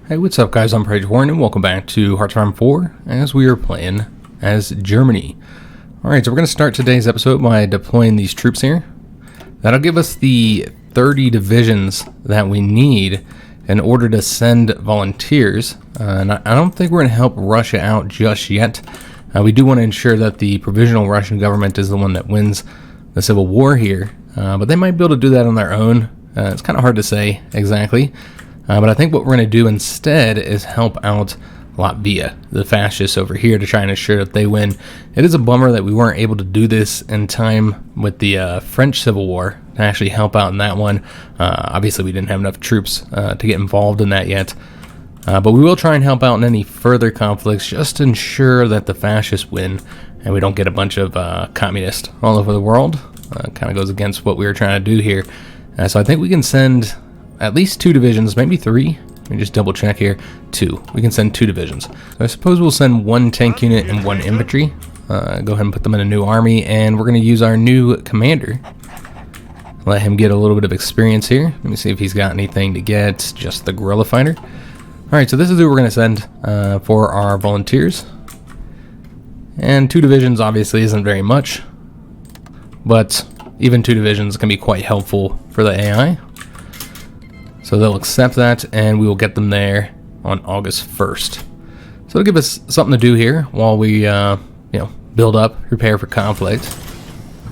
Hey, what's up guys, I'm Praetorian and welcome back to HOI IV as we are playing as Germany. Alright, so we're going to start today's episode by deploying these troops here. That'll give us the 30 divisions that we need in order to send volunteers. And I don't think we're going to help Russia out just yet. We do want to ensure that the provisional Russian government is the one that wins the civil war here. But they might be able to do that on their own. It's kind of hard to say exactly. But I think what we're going to do instead is help out Latvia, the fascists over here, to try and ensure that they win. It is a bummer that we weren't able to do this in time with the French Civil War to actually help out in that one. Obviously, we didn't have enough troops to get involved in that yet. But we will try and help out in any further conflicts just to ensure that the fascists win and we don't get a bunch of communists all over the world. Kind of goes against what we were trying to do here. So I think we can send at least 2 divisions, maybe 3. Let me just double check here. 2. We can send 2 divisions. So I suppose we'll send 1 tank unit and 1 infantry. Go ahead and put them in a new army, and we're going to use our new commander. Let him get a little bit of experience here. Let me see if he's got anything to get. Just the guerrilla fighter. Alright, so this is who we're going to send for our volunteers. And 2 divisions obviously isn't very much, but even 2 divisions can be quite helpful for the AI. So they'll accept that, and we will get them there on August 1st. So it'll give us something to do here while we, build up, prepare for conflict.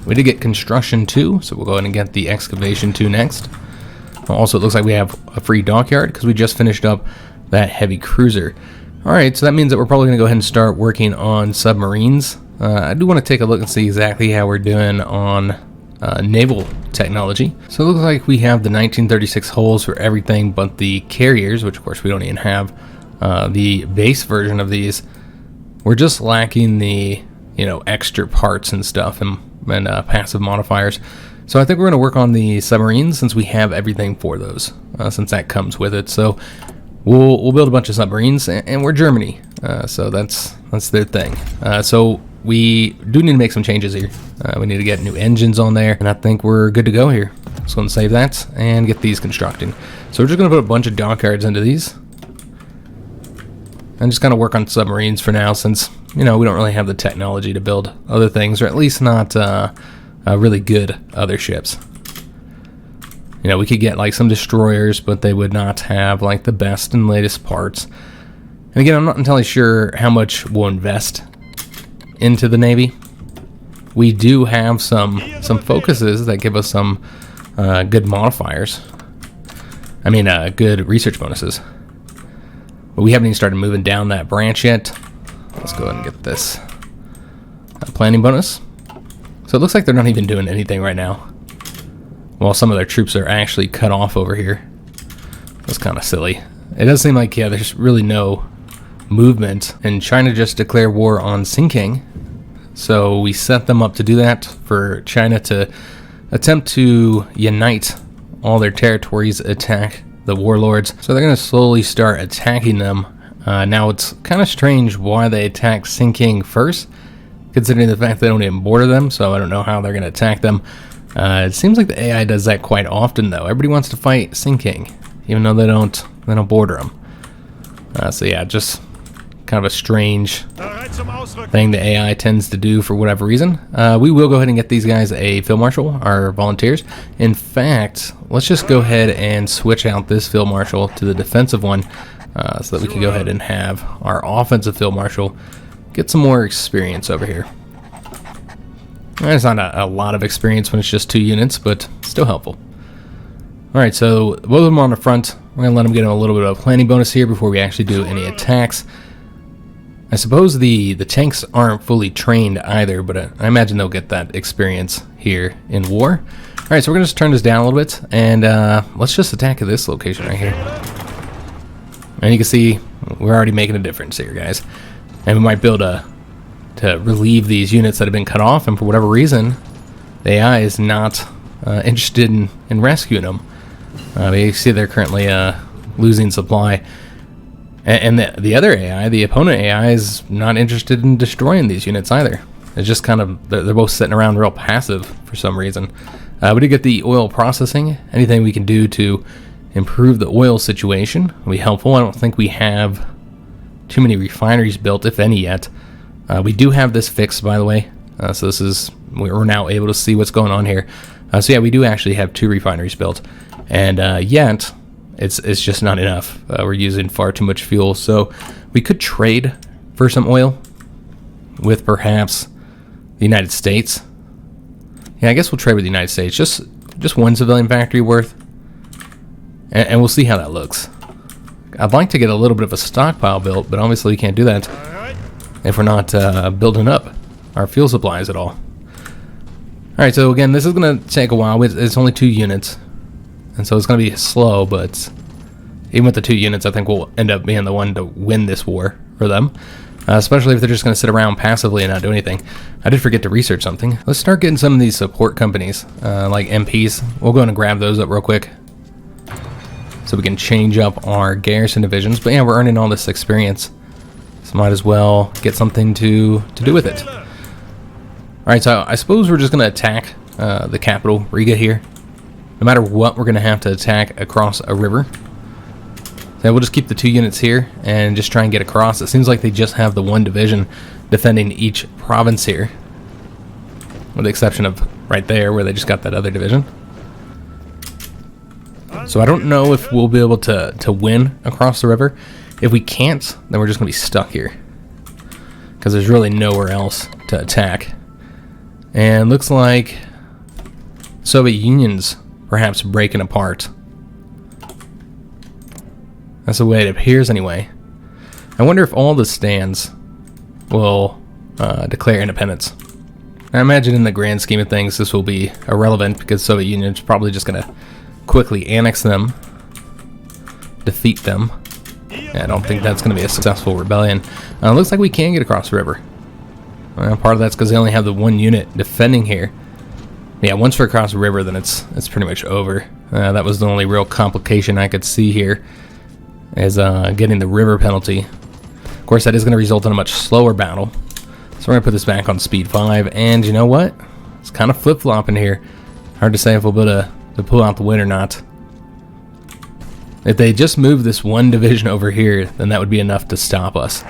We did get construction too, so we'll go ahead and get the excavation too next. Also, it looks like we have a free dockyard because we just finished up that heavy cruiser. All right, so that means that we're probably going to go ahead and start working on submarines. I do want to take a look and see exactly how we're doing on naval technology. So it looks like we have the 1936 hulls for everything but the carriers, which of course we don't even have the base version of these. We're just lacking the extra parts and stuff and passive modifiers. So I think we're going to work on the submarines since we have everything for those, since that comes with it. So we'll build a bunch of submarines, and we're Germany, so that's their thing. So we do need to make some changes here. We need to get new engines on there, and I think we're good to go here. Just going to save that and get these constructing. So we're just going to put a bunch of dockyards into these, and just kind of work on submarines for now, since we don't really have the technology to build other things, or at least not really good other ships. We could get like some destroyers, but they would not have like the best and latest parts. And again, I'm not entirely sure how much we'll invest into the Navy. We do have some focuses that give us some good modifiers. I mean, good research bonuses. But we haven't even started moving down that branch yet. Let's go ahead and get this planning bonus. So it looks like they're not even doing anything right now, while some of their troops are actually cut off over here. That's kind of silly. It does seem like, there's really no movement, and China just declared war on Sinking. So we set them up to do that for China to attempt to unite all their territories, attack the warlords. So they're going to slowly start attacking them. Now it's kind of strange why they attack Sinking first, considering the fact they don't even border them, so I don't know how they're going to attack them. It seems like the AI does that quite often, though. Everybody wants to fight Sinking, even though they don't border them. So yeah, just kind of a strange thing the AI tends to do for whatever reason. We will go ahead and get these guys a field marshal, our volunteers. In fact, let's just go ahead and switch out this field marshal to the defensive one, so that we can go ahead and have our offensive field marshal get some more experience over here. It's not a lot of experience when it's just 2 units, but still helpful. Alright, so both of them are on the front. We're going to let them get a little bit of a planning bonus here before we actually do any attacks. I suppose the tanks aren't fully trained either, but I imagine they'll get that experience here in war. Alright, so we're going to just turn this down a little bit, and let's just attack at this location right here. And you can see we're already making a difference here, guys. And we might be able to relieve these units that have been cut off, and for whatever reason, the AI is not interested in rescuing them. You see they're currently losing supply. And the other AI, the opponent AI, is not interested in destroying these units either. It's just kind of, they're both sitting around real passive for some reason. We did get the oil processing. Anything we can do to improve the oil situation. It'll be helpful. I don't think we have too many refineries built, if any, yet. We do have this fixed, by the way. So this is, we're now able to see what's going on here. So yeah, we do actually have 2 refineries built, and yet it's just not enough. We're using far too much fuel, so we could trade for some oil with perhaps the United States. Yeah, I guess we'll trade with the United States. Just one civilian factory worth, and we'll see how that looks. I'd like to get a little bit of a stockpile built, but obviously we can't do that if we're not building up our fuel supplies at all. Alright, so again, this is going to take a while. It's only 2 units, and so it's going to be slow, but even with the 2 units, I think we'll end up being the one to win this war for them, especially if they're just going to sit around passively and not do anything. I did forget to research something. Let's start getting some of these support companies, like MPs. We'll go in and grab those up real quick, so we can change up our garrison divisions. But yeah, we're earning all this experience, so might as well get something to do with it. Alright, so I suppose we're just going to attack the capital, Riga, here. No matter what, we're going to have to attack across a river. So we'll just keep the 2 units here and just try and get across. It seems like they just have the 1 division defending each province here, with the exception of right there where they just got that other division. So I don't know if we'll be able to win across the river. If we can't, then we're just going to be stuck here, because there's really nowhere else to attack. And looks like Soviet Union's perhaps breaking apart. That's the way it appears anyway. I wonder if all the stands will declare independence. I imagine in the grand scheme of things this will be irrelevant, because Soviet Union's probably just going to quickly annex them, defeat them. Yeah, I don't think that's going to be a successful rebellion. Looks like we can get across the river. Part of that's because they only have the 1 unit defending here. Yeah, once we're across the river, then it's pretty much over. That was the only real complication I could see here, is getting the river penalty. Of course, that is going to result in a much slower battle. So we're going to put this back on speed 5, and you know what? It's kind of flip-flopping here. Hard to say if we'll be able to pull out the win or not. If they just move this 1 division over here, then that would be enough to stop us.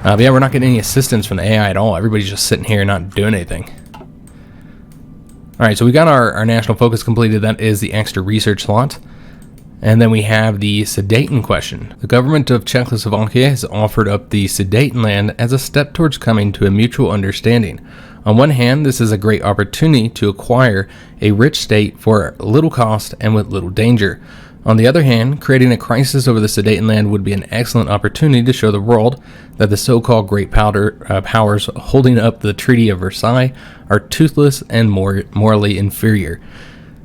But yeah, we're not getting any assistance from the AI at all. Everybody's just sitting here not doing anything. Alright, so we got our national focus completed. That is the extra research slot. And then we have the Sudeten question. The government of Czechoslovakia has offered up the Sudetenland as a step towards coming to a mutual understanding. On one hand, this is a great opportunity to acquire a rich state for little cost and with little danger. On the other hand, creating a crisis over the Sudetenland would be an excellent opportunity to show the world that the so-called great powers holding up the Treaty of Versailles are toothless and morally inferior.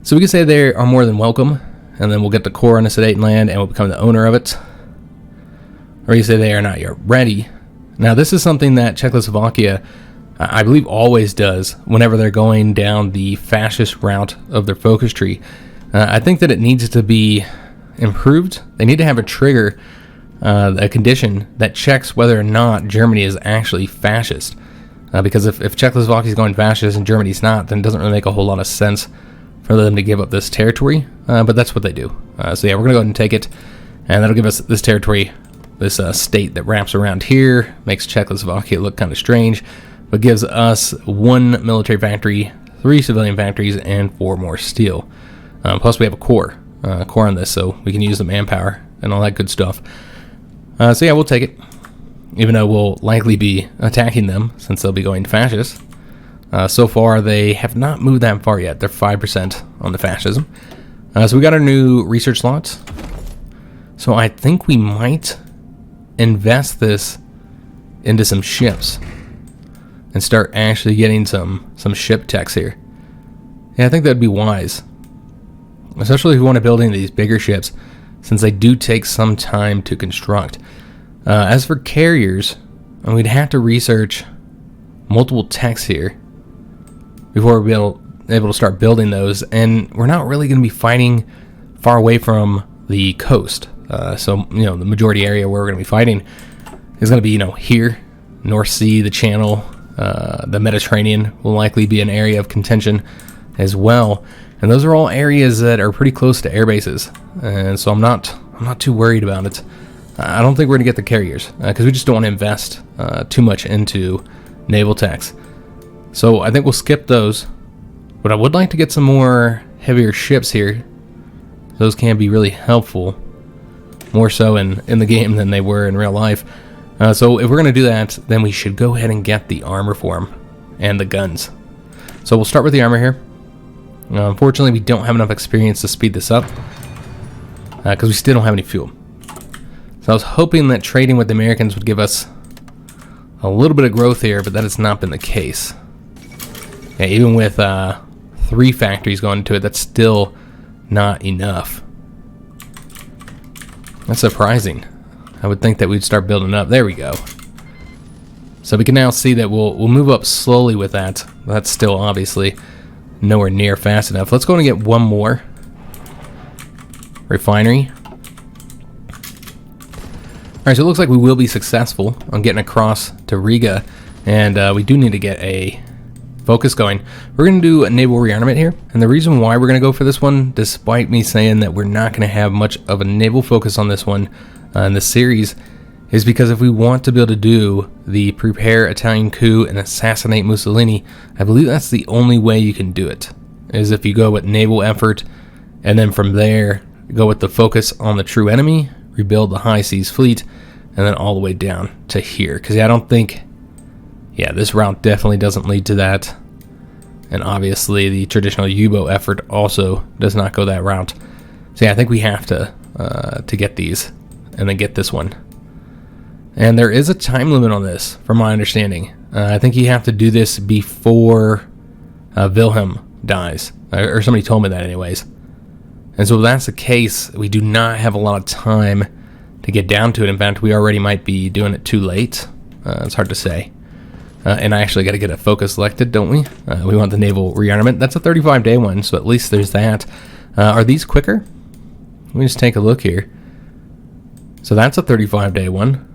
So we can say they are more than welcome, and then we'll get the core on the Sudetenland and we'll become the owner of it. Or you say they are not yet ready. Now this is something that Czechoslovakia, I believe, always does whenever they're going down the fascist route of their focus tree. I think that it needs to be improved. They need to have a trigger, a condition that checks whether or not Germany is actually fascist. Because if Czechoslovakia is going fascist and Germany's not, then it doesn't really make a whole lot of sense for them to give up this territory. But that's what they do. So yeah, we're going to go ahead and take it. And that'll give us this territory, this state that wraps around here, makes Czechoslovakia look kind of strange, but gives us 1 military factory, 3 civilian factories, and 4 more steel. Plus we have a core on this, so we can use the manpower and all that good stuff. So yeah, we'll take it, even though we'll likely be attacking them since they'll be going fascist. So far they have not moved that far yet. They're 5% on the fascism. So we got our new research slot. So I think we might invest this into some ships and start actually getting some ship techs here. Yeah, I think that'd be wise. Especially if we want to build into these bigger ships, since they do take some time to construct. As for carriers, we'd have to research multiple techs here before we're able to start building those, and we're not really going to be fighting far away from the coast. So, the majority area where we're going to be fighting is going to be, here, North Sea, the Channel, the Mediterranean will likely be an area of contention as well. And those are all areas that are pretty close to air bases. And so I'm not too worried about it. I don't think we're going to get the carriers because we just don't want to invest too much into naval techs. So I think we'll skip those. But I would like to get some more heavier ships here. Those can be really helpful. More so in the game than they were in real life. So if we're going to do that, then we should go ahead and get the armor form and the guns. So we'll start with the armor here. Unfortunately, we don't have enough experience to speed this up because we still don't have any fuel. So I was hoping that trading with the Americans would give us a little bit of growth here, but that has not been the case. Yeah, even with 3 factories going into it, that's still not enough. That's surprising. I would think that we'd start building up. There we go. So we can now see that we'll move up slowly with that. That's still obviously nowhere near fast enough. Let's go and get one more refinery. Alright, so it looks like we will be successful on getting across to Riga, and we do need to get a focus going. We're going to do a naval rearmament here, and the reason why we're going to go for this one, despite me saying that we're not going to have much of a naval focus on this one in the series, is because if we want to be able to do the prepare Italian coup and assassinate Mussolini, I believe that's the only way you can do it, is if you go with naval effort, and then from there, go with the focus on the true enemy, rebuild the high seas fleet, and then all the way down to here. Because I don't think, this route definitely doesn't lead to that. And obviously the traditional U-boat effort also does not go that route. So I think we have to get these and then get this one. And there is a time limit on this, from my understanding. I think you have to do this before Wilhelm dies, or somebody told me that anyways. And so if that's the case, we do not have a lot of time to get down to it. In fact, we already might be doing it too late. It's hard to say. And I actually got to get a focus selected, don't we? We want the naval rearmament. That's a 35-day one, so at least there's that. Are these quicker? Let me just take a look here. So that's a 35-day one.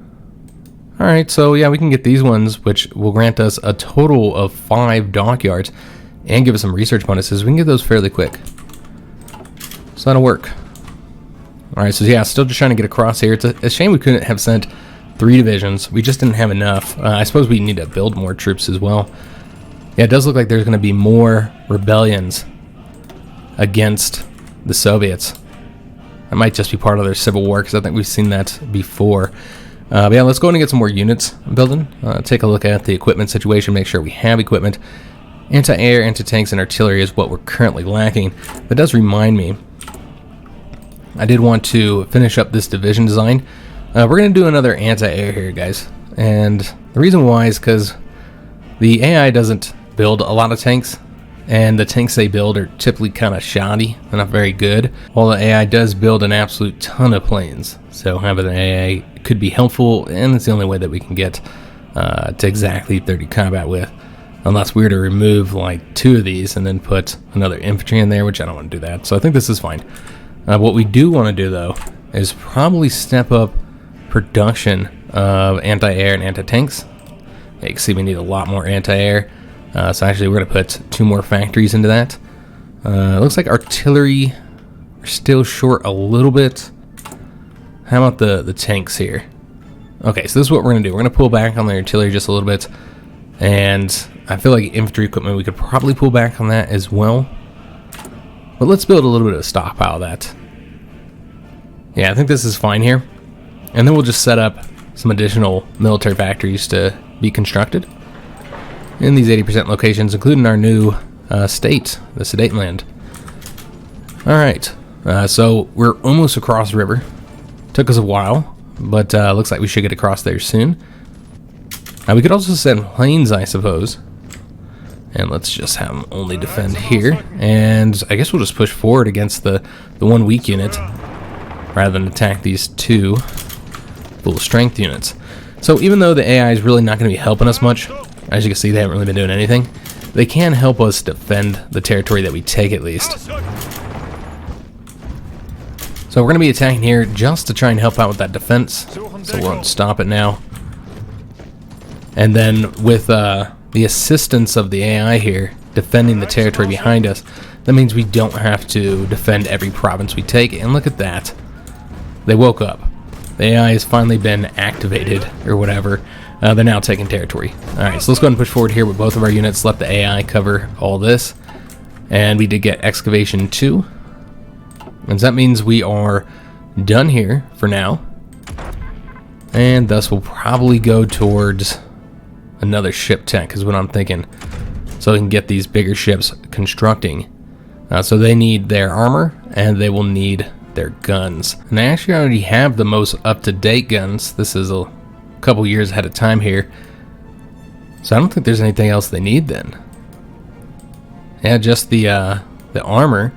Alright, so yeah, we can get these ones, which will grant us a total of 5 dockyards and give us some research bonuses. We can get those fairly quick. So that'll work. Alright, so yeah, still just trying to get across here. It's a shame we couldn't have sent 3 divisions. We just didn't have enough. I suppose we need to build more troops as well. Yeah, it does look like there's going to be more rebellions against the Soviets. That might just be part of their civil war, because I think we've seen that before. But yeah, let's go in and get some more units building. Take a look at the equipment situation, make sure we have equipment. Anti-air, anti-tanks, and artillery is what we're currently lacking. That does remind me, I did want to finish up this division design. We're going to do another anti-air here, guys. And the reason why is because the AI doesn't build a lot of tanks, and the tanks they build are typically kind of shoddy. They're not very good. While the AI does build an absolute ton of planes. So having an AI could be helpful, and it's the only way that we can get to exactly 30 combat with. Unless we were to remove like 2 of these and then put another infantry in there, which I don't want to do that. So I think this is fine. What we do want to do, though, is probably step up production of anti-air and anti-tanks. Yeah, you can see we need a lot more anti-air. So actually we're going to put 2 more factories into that. It looks like artillery, we're still short a little bit. How about the tanks here? Okay, so this is what we're going to do. We're going to pull back on the artillery just a little bit. And I feel like infantry equipment, we could probably pull back on that as well. But let's build a little bit of a stockpile of that. Yeah, I think this is fine here. And then we'll just set up some additional military factories to be constructed in these 80% locations, including our new state, the Sudetenland. Alright, so we're almost across the river. Took us a while, but looks like we should get across there soon. We could also send planes, I suppose. And let's just have them only defend here. And I guess we'll just push forward against the one weak unit, rather than attack these 2 full strength units. So even though the AI is really not going to be helping us much, as you can see, they haven't really been doing anything, they can help us defend the territory that we take at least. So we're going to be attacking here just to try and help out with that defense. So we won't stop it now. And then with the assistance of the AI here, defending the territory behind us, That means we don't have to defend every province we take. And look at that. They woke up. The AI has finally been activated, or whatever. They're now taking territory. Alright, so let's go ahead and push forward here with both of our units. Let the AI cover all this. And we did get excavation 2. And so that means we are done here for now. And thus we'll probably go towards another ship tech, is what I'm thinking. So we can get these bigger ships constructing. So they need their armor, and they will need their guns. And they actually already have the most up-to-date guns. This is a couple years ahead of time here. So I don't think there's anything else they need then. Yeah, just the armor.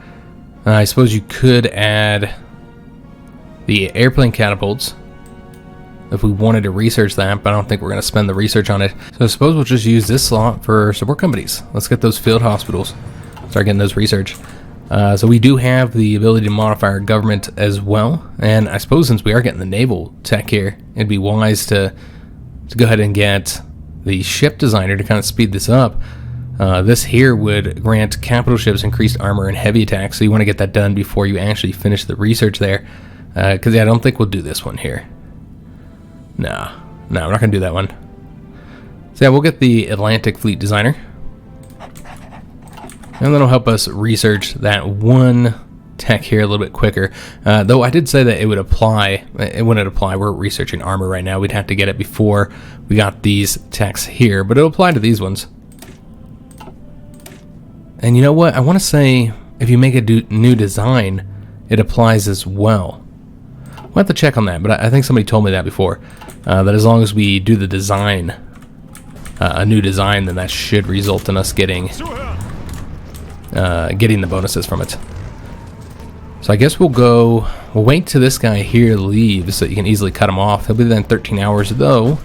I suppose you could add the airplane catapults if we wanted to research that, but I don't think we're going to spend the research on it. So I suppose we'll just use this slot for support companies. Let's get those field hospitals. Start getting those research. So we do have the ability to modify our government as well. And I suppose since we are getting the naval tech here, it'd be wise to go ahead and get the ship designer to kind of speed this up. This here would grant capital ships increased armor and heavy attacks. So you want to get that done before you actually finish the research there. Because yeah, I don't think we'll do this one here. No, we're not going to do that one. So yeah, we'll get the Atlantic Fleet Designer. And that'll help us research that one tech here a little bit quicker. Though I did say that it would apply. It wouldn't apply. We're researching armor right now. We'd have to get it before we got these techs here. But it'll apply to these ones. And you know what? I want to say if you make a new design, it applies as well. We'll have to check on that. But I think somebody told me that before. That as long as we do the design, a new design, then that should result in us getting the bonuses from it. So I guess we'll wait till this guy here leaves so you can easily cut him off. He'll be there in 13 hours though.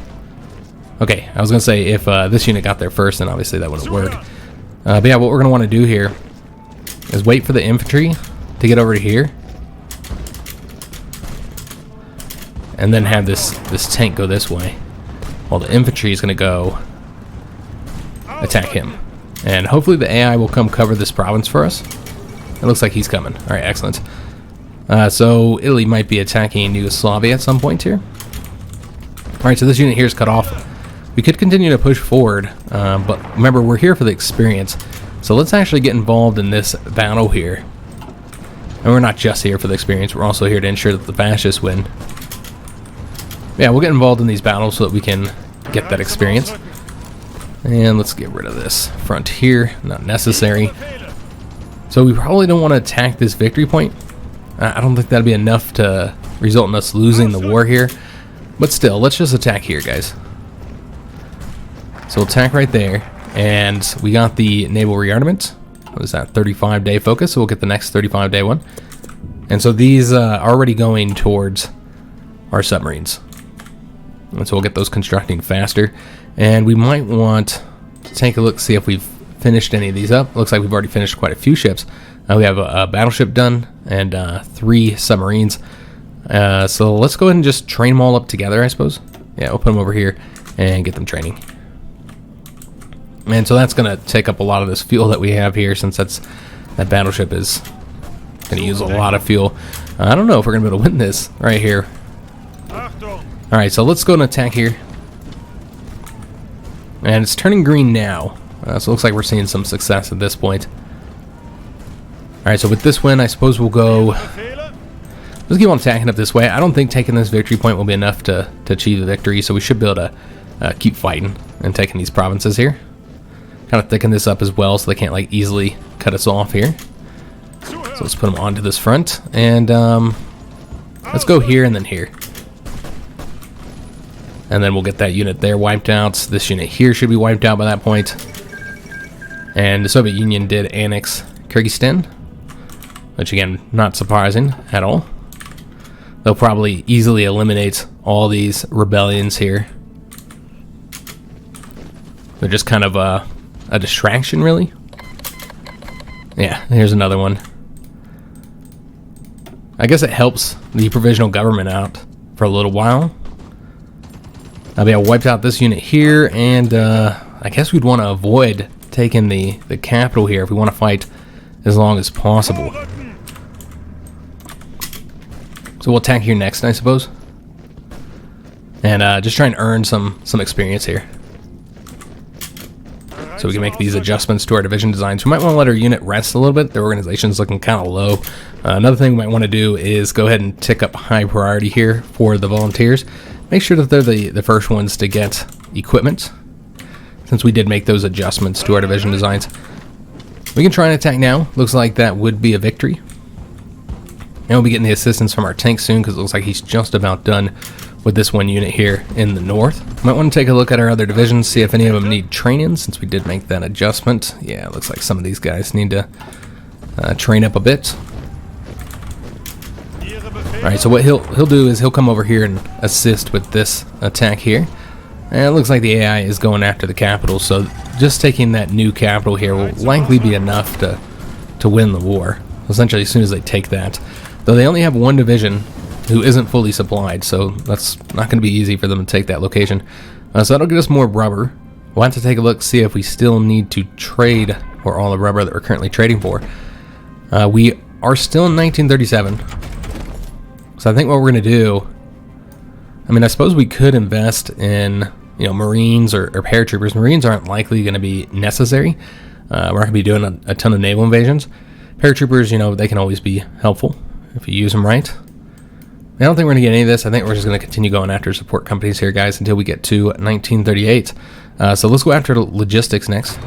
Okay, I was gonna say if this unit got there first, then obviously that wouldn't work. But yeah, what we're gonna want to do here is wait for the infantry to get over to here, and then have this tank go this way, while the infantry is gonna go attack him. And hopefully the AI will come cover this province for us. It looks like he's coming. All right, excellent. So Italy might be attacking Yugoslavia at some point here. All right, so this unit here is cut off. We could continue to push forward, but remember, we're here for the experience. So let's actually get involved in this battle here. And we're not just here for the experience. We're also here to ensure that the fascists win. Yeah, we'll get involved in these battles so that we can get that experience. And let's get rid of this front here. Not necessary. So we probably don't want to attack this victory point. I don't think that'd be enough to result in us losing the war here. But still, let's just attack here, guys. So we'll attack right there. And we got the naval rearmament. What is that? 35-day focus. So we'll get the next 35-day one. And so these are already going towards our submarines. And so we'll get those constructing faster. And we might want to take a look, see if we've finished any of these up. Looks like we've already finished quite a few ships. We have a battleship done and 3 submarines. So let's go ahead and just train them all up together, I suppose. Yeah, we'll put them over here and get them training. And so that's going to take up a lot of this fuel that we have here, since that battleship is going to use a lot of fuel. I don't know if we're going to be able to win this right here. Alright, so let's go and attack here. And it's turning green now. So it looks like we're seeing some success at this point. Alright, so with this win, I suppose we'll go... Let's keep on attacking up this way. I don't think taking this victory point will be enough to achieve the victory, so we should be able to keep fighting and taking these provinces here. Kind of thicken this up as well so they can't like easily cut us off here. So let's put them onto this front. And let's go here and then here. And then we'll get that unit there wiped out. This unit here should be wiped out by that point. And the Soviet Union did annex Kyrgyzstan, which again, not surprising at all. They'll probably easily eliminate all these rebellions here. They're just kind of a distraction, really. Yeah, here's another one. I guess it helps the provisional government out for a little while. I wiped out this unit here, and I guess we'd want to avoid taking the capital here if we want to fight as long as possible. So we'll attack here next, I suppose. And just try and earn some experience here. So we can make these adjustments to our division designs. We might want to let our unit rest a little bit. Their organization's looking kind of low. Another thing we might want to do is go ahead and tick up high priority here for the volunteers. Make sure that they're the first ones to get equipment, since we did make those adjustments to our division designs. We can try and attack now. Looks like that would be a victory. And we'll be getting the assistance from our tank soon, because it looks like he's just about done with this one unit here in the north. Might want to take a look at our other divisions, see if any of them need training, since we did make that adjustment. Yeah, it looks like some of these guys need to train up a bit. Alright, so what he'll do is he'll come over here and assist with this attack here. And it looks like the AI is going after the capital, so just taking that new capital here will likely be enough to win the war. Essentially, as soon as they take that. Though they only have one division who isn't fully supplied, so that's not going to be easy for them to take that location. So that'll get us more rubber. We'll have to take a look, see if we still need to trade for all the rubber that we're currently trading for. We are still in 1937, so I think what we're going to do, I mean, I suppose we could invest in, you know, Marines or paratroopers. Marines aren't likely going to be necessary. We're not going to be doing a ton of naval invasions. Paratroopers, you know, they can always be helpful if you use them right. I don't think we're going to get any of this. I think we're just going to continue going after support companies here, guys, until we get to 1938. So let's go after logistics next.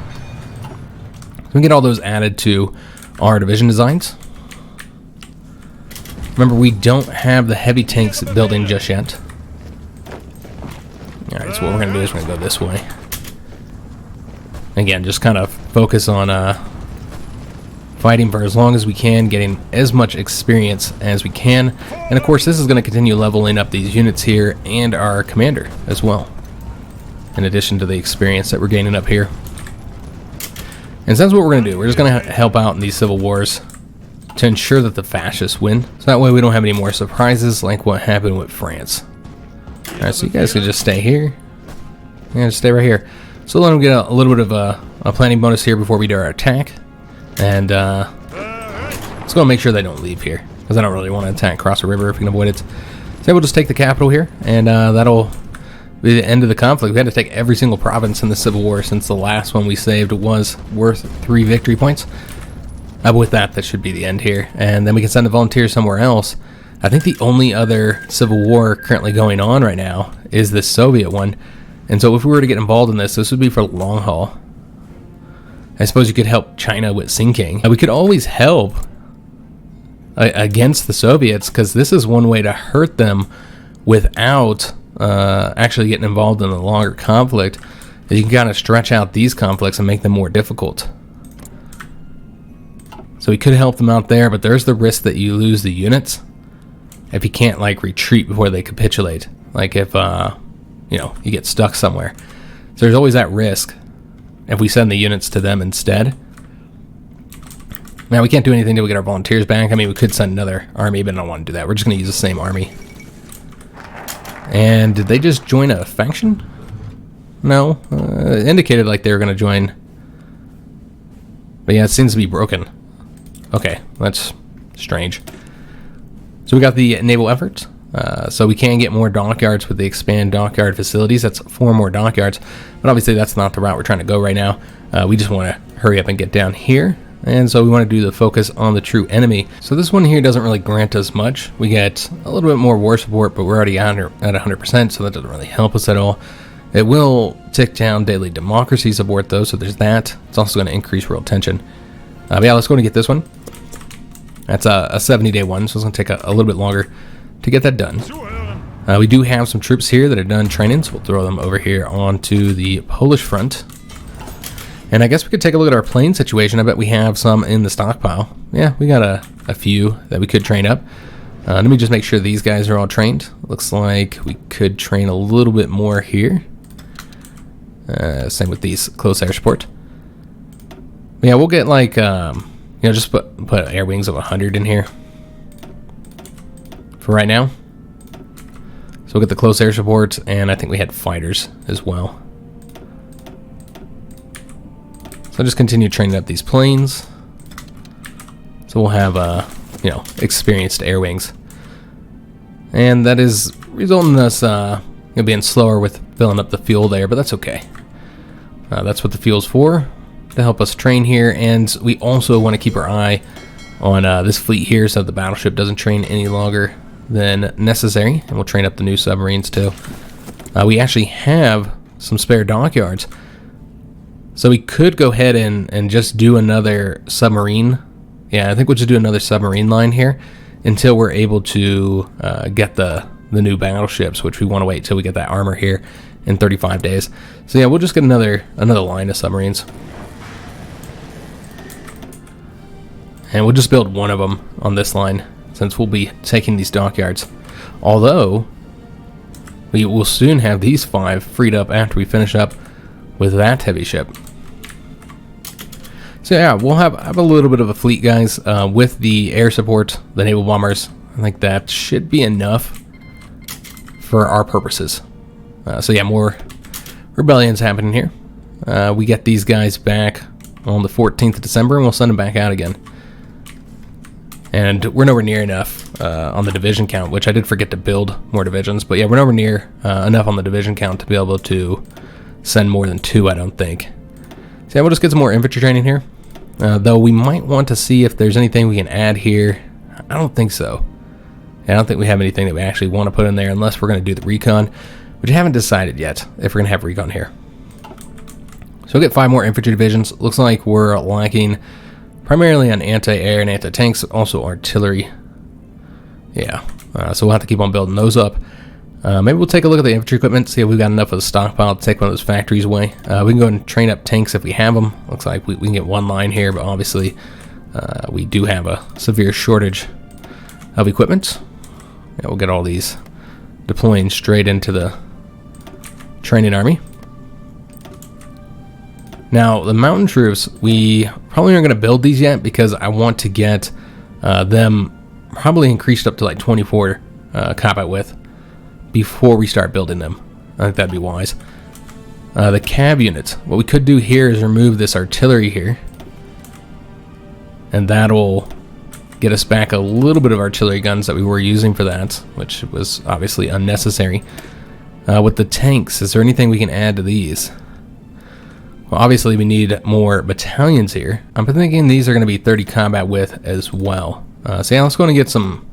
We get all those added to our division designs. Remember, we don't have the heavy tanks building just yet. Alright, so what we're going to do is we're going to go this way. Again, just kind of focus on fighting for as long as we can, getting as much experience as we can. And of course, this is going to continue leveling up these units here and our commander as well, in addition to the experience that we're gaining up here. And so that's what we're going to do. We're just going to help out in these civil wars to ensure that the fascists win. So that way we don't have any more surprises like what happened with France. Alright, so you guys can just stay here. Yeah, just stay right here. So let them get a little bit of a planning bonus here before we do our attack. And let's go and make sure they don't leave here, because I don't really want to attack across the river if we can avoid it. So we'll just take the capital here, and that'll be the end of the conflict. We had to take every single province in the Civil War, since the last one we saved was worth 3 victory points. But with that, that should be the end here. And then we can send the volunteers somewhere else. I think the only other Civil War currently going on right now is the Soviet one. And so if we were to get involved in this would be for the long haul. I suppose you could help China with sinking. We could always help against the Soviets, because this is one way to hurt them without actually getting involved in a longer conflict. You can kind of stretch out these conflicts and make them more difficult. So we could help them out there, but there's the risk that you lose the units if you can't, like, retreat before they capitulate. Like if, you know, you get stuck somewhere. So there's always that risk if we send the units to them instead. Now, we can't do anything till we get our volunteers back. I mean, we could send another army, but I don't want to do that. We're just going to use the same army. And did they just join a faction? No. It indicated like they were going to join. But yeah, it seems to be broken. Okay, that's strange. So we got the naval effort. So we can get more dockyards with the expand dockyard facilities. That's 4 more dockyards. But obviously that's not the route we're trying to go right now. We just want to hurry up and get down here. And so we want to do the focus on the true enemy. So this one here doesn't really grant us much. We get a little bit more war support, but we're already at 100%, so that doesn't really help us at all. It will tick down daily democracy support though, so there's that. It's also going to increase world tension. But yeah, let's go and get this one. That's a 70-day one, so it's going to take a little bit longer to get that done. We do have some troops here that are done training, so we'll throw them over here onto the Polish front. And I guess we could take a look at our plane situation. I bet we have some in the stockpile. Yeah, we got a few that we could train up. Let me just make sure these guys are all trained. Looks like we could train a little bit more here. Same with these close air support. But yeah, we'll get like, you know, just put air wings of 100 in here for right now. So we'll get the close air support, and I think we had fighters as well. So I'll just continue training up these planes. So we'll have, you know, experienced air wings. And that is resulting in us being slower with filling up the fuel there, but that's okay. That's what the fuel's for, to help us train here. And we also want to keep our eye on this fleet here so the battleship doesn't train any longer than necessary. And we'll train up the new submarines too. We actually have some spare dockyards. So we could go ahead and just do another submarine. Yeah, I think we'll just do another submarine line here until we're able to get the new battleships, which we want to wait till we get that armor here in 35 days. So yeah, we'll just get another line of submarines. And we'll just build one of them on this line since we'll be taking these dockyards. Although, we will soon have these 5 freed up after we finish up with that heavy ship. So yeah, we'll have a little bit of a fleet, guys, with the air support, the naval bombers. I think that should be enough for our purposes. So yeah, more rebellions happening here. We get these guys back on the 14th of December, and we'll send them back out again. And we're nowhere near enough on the division count, which I did forget to build more divisions. But yeah, we're nowhere near enough on the division count to be able to send more than 2, I don't think. So yeah, we'll just get some more infantry training here. Though we might want to see if there's anything we can add here. I don't think so. I don't think we have anything that we actually want to put in there unless we're going to do the recon, which I haven't decided yet if we're going to have recon here. So we'll get 5 more infantry divisions. Looks like we're lacking primarily on anti-air and anti-tanks, also artillery. Yeah, so we'll have to keep on building those up. Maybe we'll take a look at the infantry equipment, see if we've got enough of the stockpile to take one of those factories away. We can go and train up tanks if we have them. Looks like we can get 1 line here, but obviously we do have a severe shortage of equipment. Yeah, we'll get all these deploying straight into the training army. Now, the mountain troops, we probably aren't going to build these yet because I want to get them probably increased up to like 24 combat width before we start building them. I think that'd be wise. The cab units. What we could do here is remove this artillery here. And that'll get us back a little bit of artillery guns that we were using for that, which was obviously unnecessary. With the tanks, is there anything we can add to these? Well, obviously we need more battalions here. I'm thinking these are going to be 30 combat width as well. So yeah, let's go and get some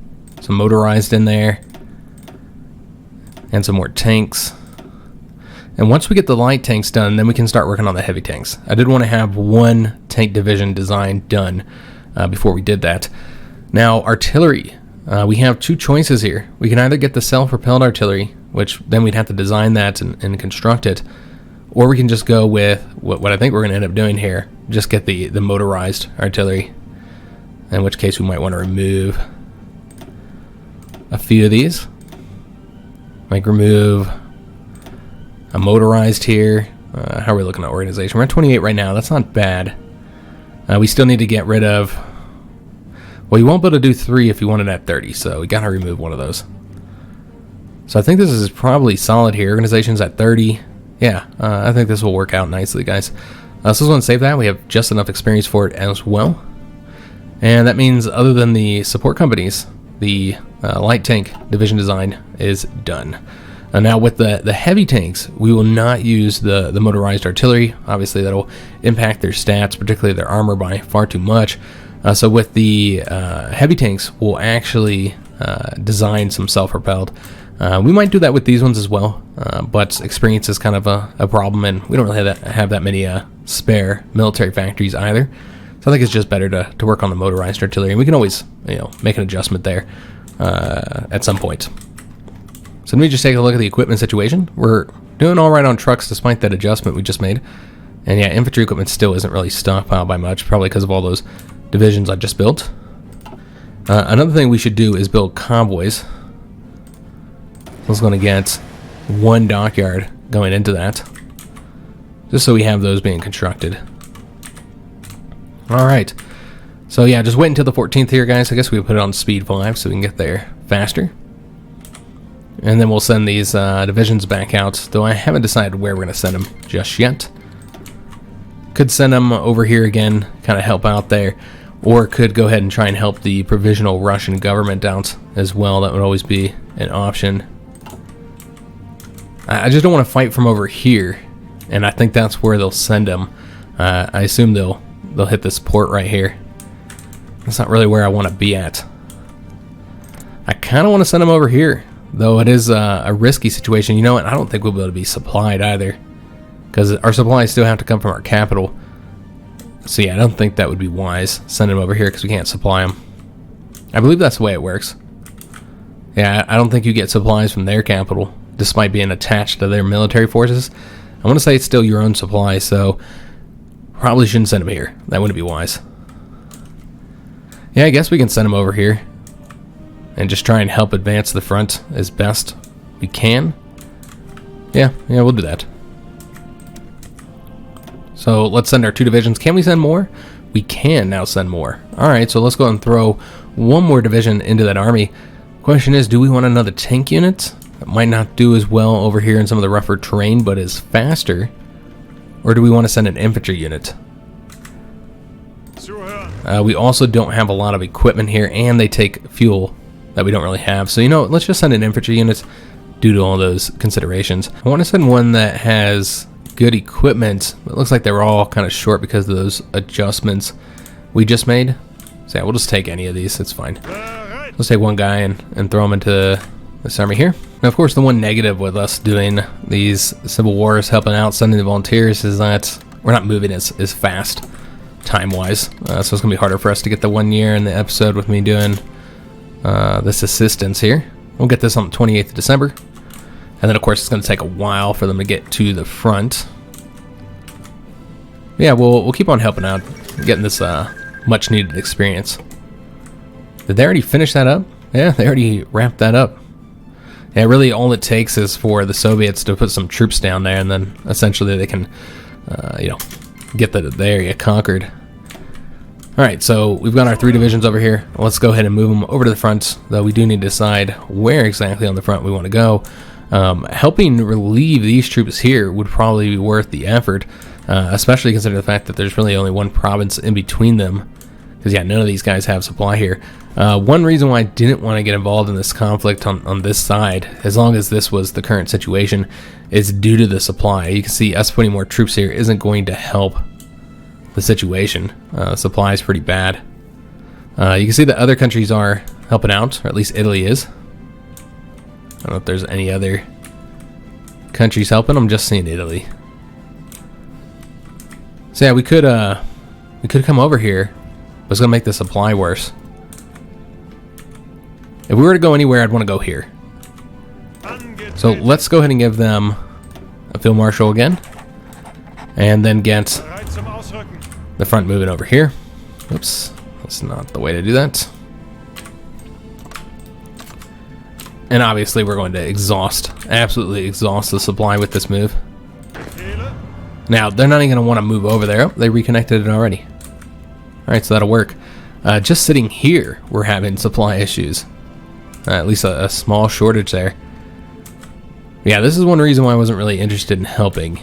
motorized in there. And some more tanks. And once we get the light tanks done, then we can start working on the heavy tanks. I did want to have 1 tank division design done before we did that. Now, artillery. We have 2 choices here. We can either get the self-propelled artillery, which then we'd have to design that and construct it, or we can just go with what I think we're going to end up doing here. Just get the motorized artillery, in which case we might want to remove a few of these. Like remove a motorized here. How are we looking at organization? We're at 28 right now. That's not bad. We still need to get rid of... Well, you won't be able to do 3 if you want it at 30, so we gotta remove one of those. So I think this is probably solid here. Organization's at 30. Yeah, I think this will work out nicely, guys. So I just want to save that. We have just enough experience for it as well. And that means other than the support companies, the light tank division design is done. Now with the heavy tanks, we will not use the motorized artillery. Obviously that'll impact their stats, particularly their armor, by far too much. So with the heavy tanks, we'll actually design some self-propelled. We might do that with these ones as well, but experience is kind of a problem, and we don't really have that many spare military factories either. So I think it's just better to work on the motorized artillery, and we can always make an adjustment there at some point. So let me just take a look at the equipment situation. We're doing all right on trucks despite that adjustment we just made. And yeah, infantry equipment still isn't really stockpiled by much, probably because of all those divisions I just built. Another thing we should do is build convoys. I was going to get 1 dockyard going into that, just so we have those being constructed. Alright, so yeah, just wait until the 14th here, guys. I guess we put it on speed 5 so we can get there faster. And then we'll send these divisions back out, though I haven't decided where we're going to send them just yet. Could send them over here again, kind of help out there. or could go ahead and try and help the provisional Russian government out as well. That would always be an option. I just don't want to fight from over here, and I think that's where they'll send them. I assume they'll hit this port right here. That's not really where I want to be at. I kind of want to send them over here, though it is a risky situation. You know what? I don't think we'll be able to be supplied either, because our supplies still have to come from our capital. So yeah, I don't think that would be wise, sending them over here because we can't supply them. I believe that's the way it works. Yeah, I don't think you get supplies from their capital, despite being attached to their military forces. I want to say it's still your own supply, so probably shouldn't send them here. That wouldn't be wise. Yeah, I guess we can send them over here and just try and help advance the front as best we can. Yeah, we'll do that. So let's send our 2 divisions. Can we send more? We can now send more. Alright, so let's go and throw one more division into that army. Question is, do we want another tank unit? That might not do as well over here in some of the rougher terrain, but is faster. Or do we want to send an infantry unit? We also don't have a lot of equipment here, and they take fuel that we don't really have. So, you know, let's just send an infantry unit due to all those considerations. I want to send one that has good equipment. It looks like they were all kind of short because of those adjustments we just made. So yeah, we'll just take any of these. It's fine. Let's take one guy and throw him into this army here. Now, of course, the one negative with us doing these civil wars, helping out, sending the volunteers, is that we're not moving as fast time-wise. So it's going to be harder for us to get the 1 year in the episode with me doing this assistance here. We'll get this on the 28th of December. And then, of course, it's going to take a while for them to get to the front. Yeah, we'll keep on helping out, getting this much-needed experience. Did they already finish that up? Yeah, they already wrapped that up. Yeah, really all it takes is for the Soviets to put some troops down there, and then essentially they can, you know, get the area conquered. Alright, so we've got our 3 divisions over here. Let's go ahead and move them over to the front, though we do need to decide where exactly on the front we want to go. Helping relieve these troops here would probably be worth the effort, especially considering the fact that there's really only one province in between them. Because, yeah, none of these guys have supply here. One reason why I didn't want to get involved in this conflict on this side, as long as this was the current situation, is due to the supply. You can see us putting more troops here isn't going to help the situation. Supply is pretty bad. You can see that other countries are helping out, or at least Italy is. I don't know if there's any other countries helping. I'm just seeing Italy. So yeah, we could come over here, but it's gonna make the supply worse. If we were to go anywhere, I'd want to go here. So let's go ahead and give them a field marshal again, and then get the front moving over here. Oops, that's not the way to do that. And obviously we're going to absolutely exhaust the supply with this move. Now, they're not even going to want to move over there. Oh, they reconnected it already. Alright, so that'll work. Just sitting here, we're having supply issues. At least a small shortage there. Yeah, this is one reason why I wasn't really interested in helping.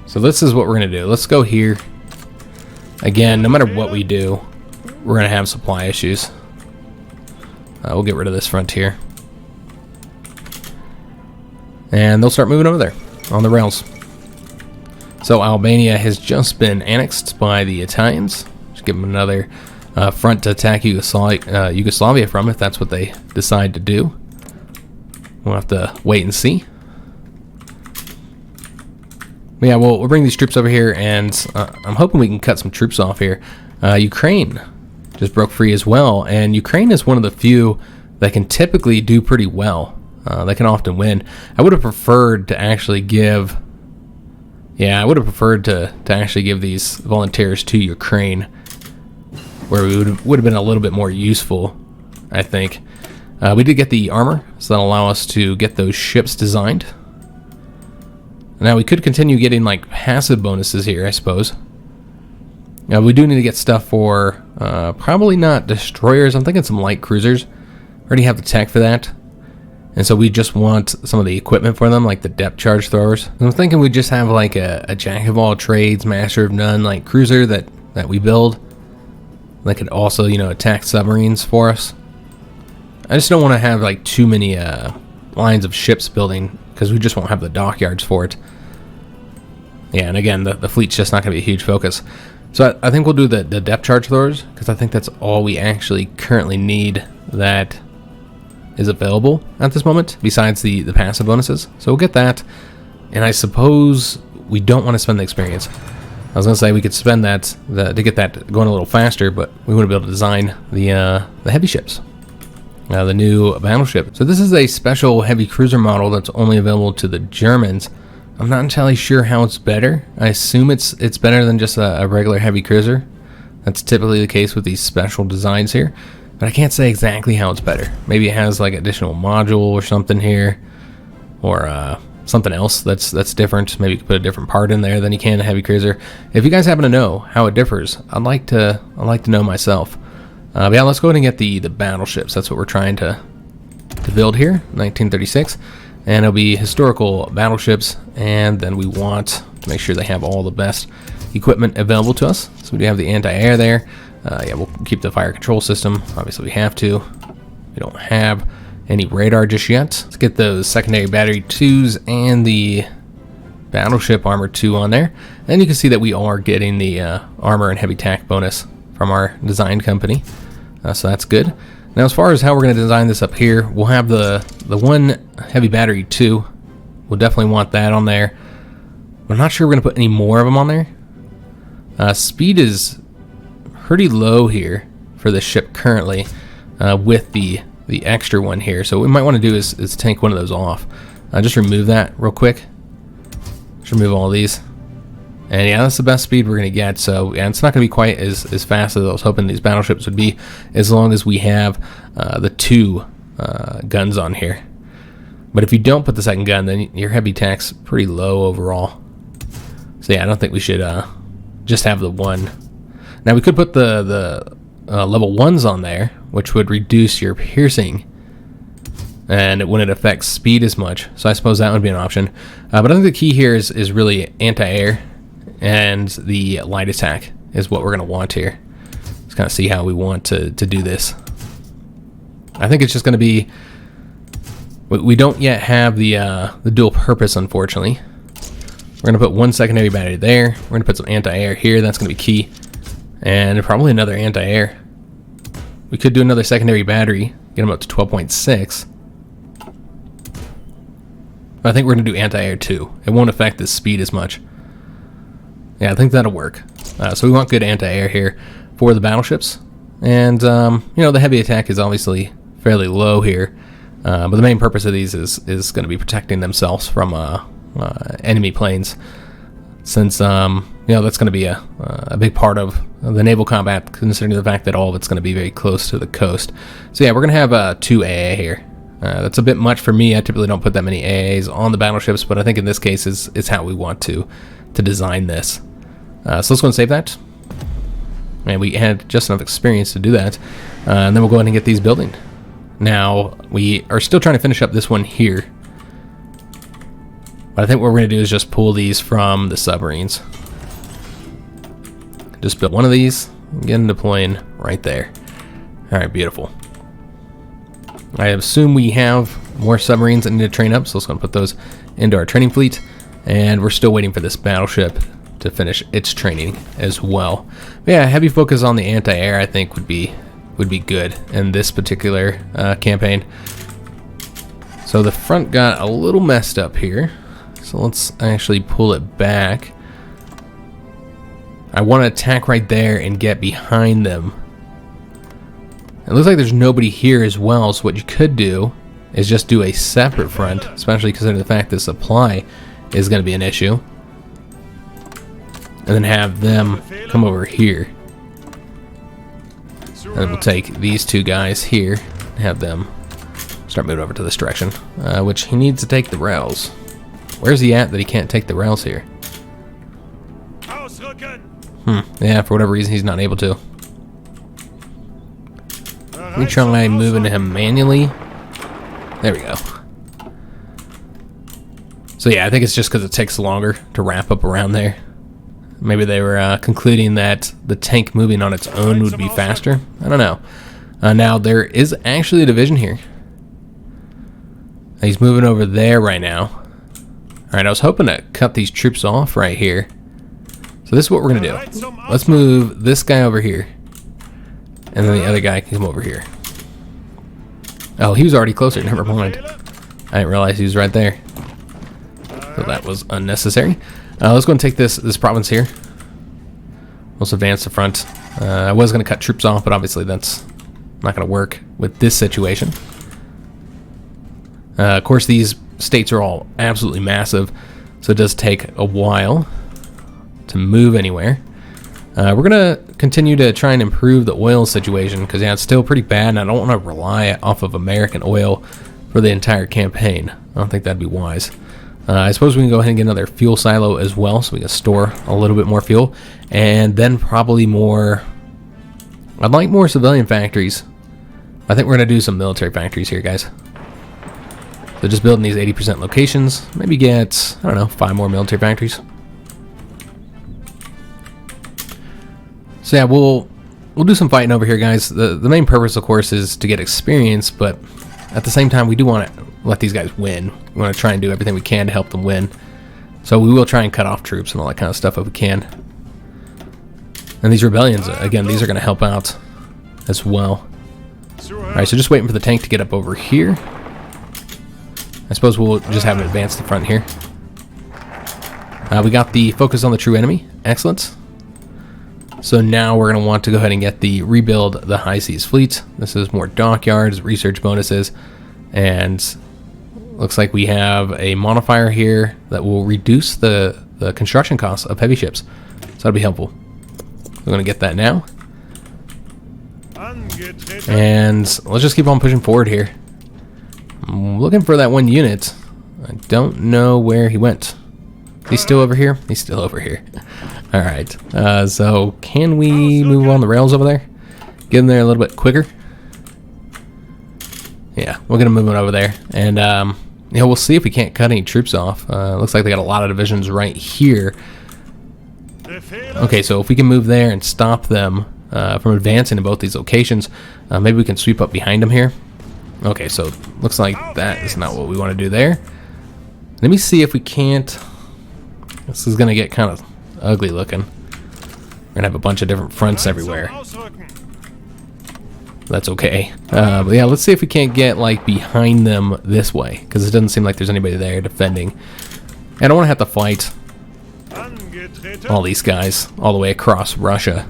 So this is what we're going to do. Let's go here. Again, no matter what we do, we're going to have supply issues. We'll get rid of this frontier. And they'll start moving over there on the rails. So Albania has just been annexed by the Italians. Just give them another front to attack Yugoslavia from, if that's what they decide to do. We'll have to wait and see. But yeah, we'll bring these troops over here, and I'm hoping we can cut some troops off here. Ukraine just broke free as well, and Ukraine is one of the few that can typically do pretty well. They can often win. I would have preferred to actually give... Yeah, I would have preferred to actually give these volunteers to Ukraine, where we would have been a little bit more useful, I think. We did get the armor, so that'll allow us to get those ships designed. Now, we could continue getting, like, passive bonuses here, I suppose. Now, we do need to get stuff for, probably not destroyers. I'm thinking some light cruisers. Already have the tech for that. And so we just want some of the equipment for them, like the depth charge throwers. And I'm thinking we just have like a jack of all trades, master of none, like cruiser that we build that could also, you know, attack submarines for us. I just don't want to have like too many lines of ships building, because we just won't have the dockyards for it. Yeah, and again, the fleet's just not going to be a huge focus. So I think we'll do the depth charge throwers, because I think that's all we actually currently need that is available at this moment, besides the passive bonuses. So we'll get that, and I suppose we don't want to spend the experience. I was going to say we could spend that to get that going a little faster, but we want to be able to design the heavy ships. The new battleship. So this is a special heavy cruiser model that's only available to the Germans. I'm not entirely sure how it's better. I assume it's better than just a regular heavy cruiser. That's typically the case with these special designs here. But I can't say exactly how it's better. Maybe it has like additional module or something here, or something else that's different. Maybe you could put a different part in there than you can in a heavy cruiser. If you guys happen to know how it differs, I'd like to know myself. But yeah, let's go ahead and get the battleships. That's what we're trying to build here, 1936, and it'll be historical battleships. And then we want to make sure they have all the best equipment available to us. So we do have the anti-air there. Yeah, we'll keep the fire control system. Obviously, we have to. We don't have any radar just yet. Let's get those secondary battery 2s and the battleship armor 2 on there. And you can see that we are getting the armor and heavy tack bonus from our design company. So that's good. Now, as far as how we're going to design this up here, we'll have the one heavy battery 2. We'll definitely want that on there. I'm not sure we're going to put any more of them on there. Speed is pretty low here for the ship currently, with the extra one here. So what we might want to do is take one of those off. Just remove that real quick. Just remove all these. And yeah, that's the best speed we're going to get. So yeah, it's not going to be quite as fast as I was hoping these battleships would be, as long as we have the 2 guns on here. But if you don't put the second gun, then your heavy tack's pretty low overall. So yeah, I don't think we should just have the 1. Now we could put the level 1s on there, which would reduce your piercing, and it wouldn't affect speed as much. So I suppose that would be an option. But I think the key here is really anti-air, and the light attack is what we're going to want here. Let's kind of see how we want to do this. I think it's just going to be, we don't yet have the dual purpose, unfortunately. We're going to put 1 secondary battery there. We're going to put some anti-air here. That's going to be key. And probably another anti-air. We could do another secondary battery, get them up to 12.6. I think we're going to do anti-air too. It won't affect the speed as much. Yeah, I think that'll work. So we want good anti-air here for the battleships. And, you know, the heavy attack is obviously fairly low here. But the main purpose of these is going to be protecting themselves from enemy planes. Since, you know, that's going to be a big part of the naval combat, considering the fact that all of it's going to be very close to the coast. So yeah, we're going to have 2 AA here. That's a bit much for me. I typically don't put that many AAs on the battleships, but I think in this case is how we want to design this. So let's go and save that. And we had just enough experience to do that. And then we'll go ahead and get these building. Now, we are still trying to finish up this one here. But I think what we're going to do is just pull these from the submarines. Just build one of these and get them deploying right there. Alright, beautiful. I assume we have more submarines that need to train up, so let's go and put those into our training fleet. And we're still waiting for this battleship to finish its training as well. But yeah, heavy focus on the anti-air I think would be good in this particular campaign. So the front got a little messed up here. So let's actually pull it back. I want to attack right there and get behind them. It looks like there's nobody here as well, so what you could do is just do a separate front, especially considering the fact that supply is going to be an issue. And then have them come over here. And we'll take these 2 guys here and have them start moving over to this direction, which he needs to take the rails. Where's he at that he can't take the rails here? Yeah, for whatever reason he's not able to. Let me try moving him manually. There we go. So yeah, I think it's just because it takes longer to wrap up around there. Maybe they were concluding that the tank moving on its own would be faster. I don't know. Now, there is actually a division here. He's moving over there right now. Alright, I was hoping to cut these troops off right here. So this is what we're going to do. Let's move this guy over here. And then the other guy can come over here. Oh, he was already closer. Never mind. I didn't realize he was right there. So that was unnecessary. Let's go and take this province here. Let's advance the front. I was going to cut troops off, but obviously that's not going to work with this situation. Of course, these states are all absolutely massive, so it does take a while to move anywhere. We're going to continue to try and improve the oil situation, because yeah, it's still pretty bad, and I don't want to rely off of American oil for the entire campaign. I don't think that'd be wise. I suppose we can go ahead and get another fuel silo as well, so we can store a little bit more fuel, and then probably more... I'd like more civilian factories. I think we're going to do some military factories here, guys. So just building these 80% locations, maybe get, I don't know, 5 more military factories. So yeah, we'll do some fighting over here, guys. The main purpose, of course, is to get experience, but at the same time, we do want to let these guys win. We want to try and do everything we can to help them win. So we will try and cut off troops and all that kind of stuff if we can. And these rebellions, again, these are going to help out as well. Alright, so just waiting for the tank to get up over here. I suppose we'll just have it advance the front here. We got the focus on the true enemy. Excellent. So now we're going to want to go ahead and get the rebuild the high seas fleet. This is more dockyards, research bonuses, and looks like we have a modifier here that will reduce the construction costs of heavy ships. So that'll be helpful. We're going to get that now. And let's just keep on pushing forward here. I'm looking for that one unit. I don't know where he went. He's still over here? He's still over here. Alright, so can we move on the rails over there? Get in there a little bit quicker? Yeah, we're going to move it over there. And, you know, we'll see if we can't cut any troops off. Looks like they got a lot of divisions right here. Okay, so if we can move there and stop them from advancing to both these locations, maybe we can sweep up behind them here. Okay, so looks like that is not what we want to do there. Let me see if we can't... This is going to get kind of ugly looking. We're going to have a bunch of different fronts everywhere. That's okay. But yeah, let's see if we can't get like behind them this way, because it doesn't seem like there's anybody there defending. I don't want to have to fight all these guys all the way across Russia.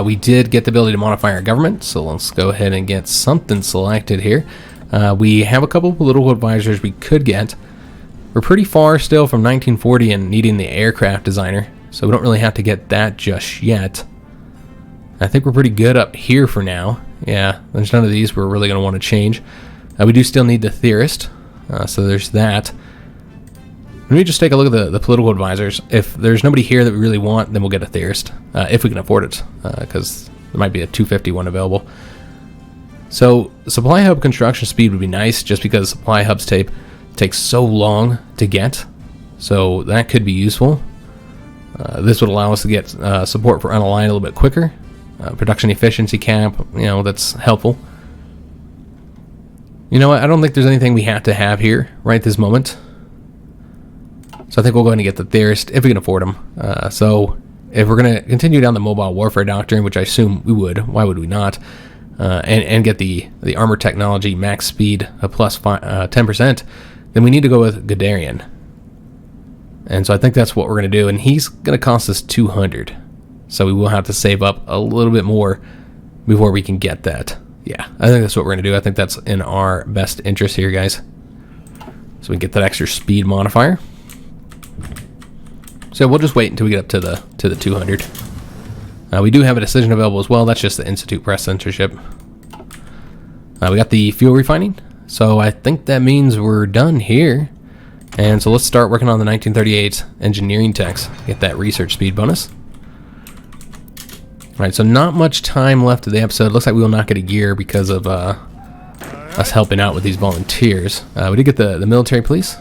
We did get the ability to modify our government, so let's go ahead and get something selected here. We have a couple of political advisors we could get. We're pretty far still from 1940 and needing the aircraft designer, so we don't really have to get that just yet. I think we're pretty good up here for now. Yeah, there's none of these we're really going to want to change. We do still need the theorist, so there's that. Let me just take a look at the political advisors. If there's nobody here that we really want, then we'll get a theorist, if we can afford it, because there might be a 250 one available. So supply hub construction speed would be nice, just because supply hubs takes so long to get, so that could be useful. This would allow us to get support for unaligned a little bit quicker. Production efficiency cap, you know, that's helpful. You know what, I don't think there's anything we have to have here right this moment. So I think we'll go ahead and get the theorist if we can afford them. So if we're going to continue down the mobile warfare doctrine, which I assume we would, why would we not? And get the armor technology max speed of plus 10%, then we need to go with Guderian. And so I think that's what we're going to do. And he's going to cost us 200. So we will have to save up a little bit more before we can get that. Yeah, I think that's what we're going to do. I think that's in our best interest here, guys. So we get that extra speed modifier. So we'll just wait until we get up to the 200. We do have a decision available as well. That's just the Institute Press censorship. We got the fuel refining. So I think that means we're done here. And so let's start working on the 1938 engineering techs. Get that research speed bonus. Alright, so not much time left of the episode. Looks like we will not get a gear because of us helping out with these volunteers. We did get the military police.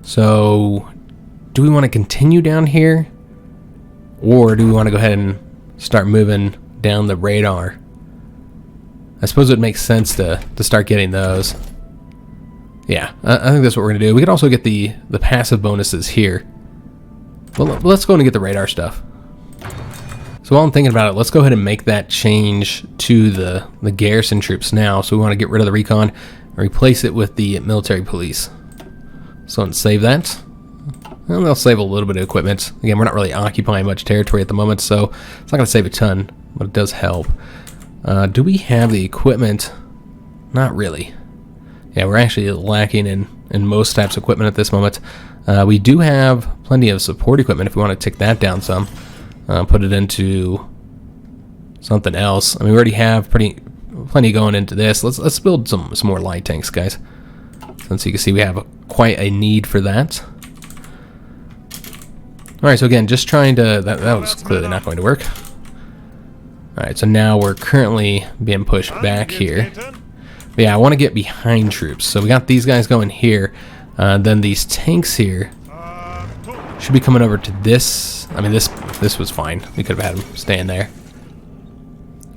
So, do we want to continue down here? Or do we want to go ahead and start moving down the radar? I suppose it makes sense to start getting those. Yeah, I think that's what we're going to do. We could also get the passive bonuses here. Well, let's go and get the radar stuff. So while I'm thinking about it, let's go ahead and make that change to the garrison troops now. So we want to get rid of the recon and replace it with the military police. So let's save that. And they'll save a little bit of equipment. Again, we're not really occupying much territory at the moment, so it's not going to save a ton, but it does help. Do we have the equipment? Not really. Yeah, we're actually lacking in most types of equipment at this moment. We do have plenty of support equipment if we want to tick that down some. Put it into something else. I mean, we already have plenty going into this. Let's build some more light tanks, guys. Since you can see we have quite a need for that. Alright, so again, just trying to... That was clearly not going to work. Alright, so now we're currently being pushed back here. But yeah, I want to get behind troops. So we got these guys going here. Then these tanks here should be coming over to this. I mean, this was fine. We could have had them staying there.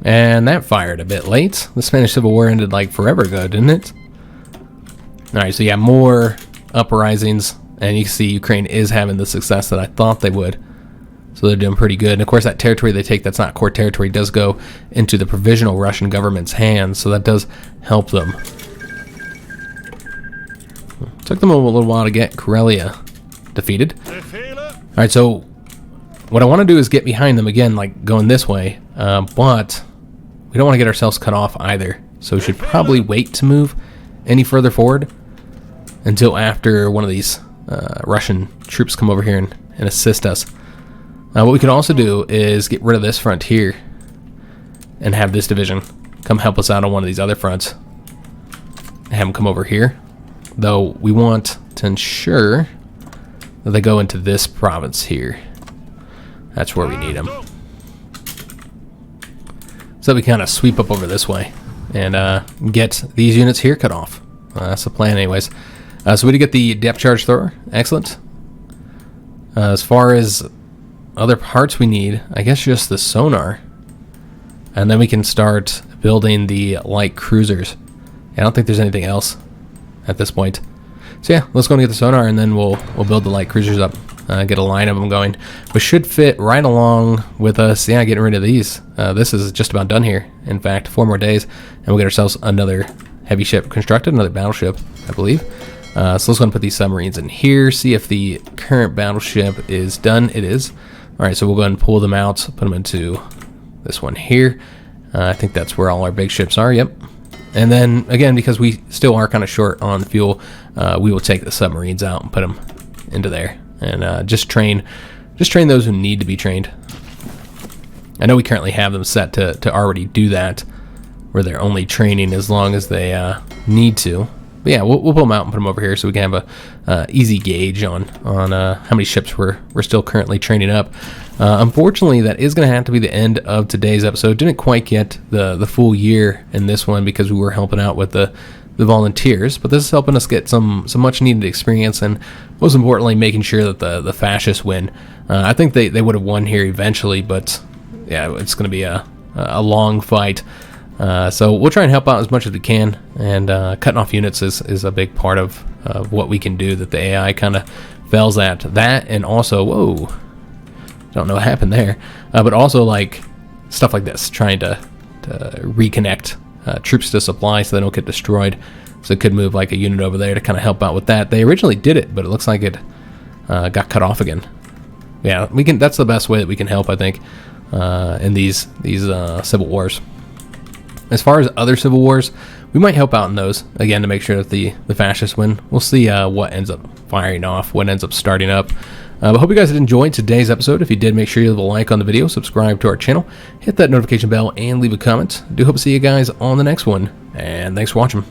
And that fired a bit late. The Spanish Civil War ended like forever ago, didn't it? Alright, so yeah, more uprisings. And you can see Ukraine is having the success that I thought they would. So they're doing pretty good. And of course, that territory they take that's not core territory does go into the provisional Russian government's hands. So that does help them. Took them a little while to get Karelia defeated. Alright, so what I want to do is get behind them again, like going this way. But we don't want to get ourselves cut off either. So we should probably wait to move any further forward until after one of these Russian troops come over here and assist us. What we could also do is get rid of this front here and have this division come help us out on one of these other fronts. Have them come over here. Though we want to ensure that they go into this province here. That's where we need them. So we kind of sweep up over this way and get these units here cut off. That's the plan anyways. So we did get the depth charge thrower. Excellent. As far as other parts we need, I guess just the sonar. And then we can start building the light cruisers. I don't think there's anything else at this point. So yeah, let's go and get the sonar and then we'll build the light cruisers up. Get a line of them going. We should fit right along with us. Yeah, getting rid of these. This is just about done here. In fact, 4 more days and we'll get ourselves another heavy ship constructed, another battleship, I believe. So let's go and put these submarines in here, see if the current battleship is done. It is. Alright, so we'll go ahead and pull them out, put them into this one here. I think that's where all our big ships are, yep. And then, again, because we still are kind of short on fuel, we will take the submarines out and put them into there. And just train those who need to be trained. I know we currently have them set to already do that, where they're only training as long as they need to. But yeah, we'll pull them out and put them over here so we can have a easy gauge on how many ships we're still currently training up. Unfortunately, that is going to have to be the end of today's episode. Didn't quite get the full year in this one because we were helping out with the volunteers, but this is helping us get some much needed experience and most importantly making sure that the fascists win. I think they would have won here eventually, but yeah, it's going to be a long fight. So we'll try and help out as much as we can, and cutting off units is a big part of what we can do that the AI kind of fails at. That, and also, whoa, don't know what happened there, but also like stuff like this, trying to reconnect troops to supply so they don't get destroyed. So it could move like a unit over there to kind of help out with that. They originally did it, but it looks like it got cut off again. Yeah, we can. That's the best way that we can help, I think, in these civil wars. As far as other civil wars, we might help out in those, again, to make sure that the fascists win. We'll see what ends up firing off, what ends up starting up. But hope you guys did enjoy today's episode. If you did, make sure you leave a like on the video, subscribe to our channel, hit that notification bell, and leave a comment. I do hope to see you guys on the next one, and thanks for watching.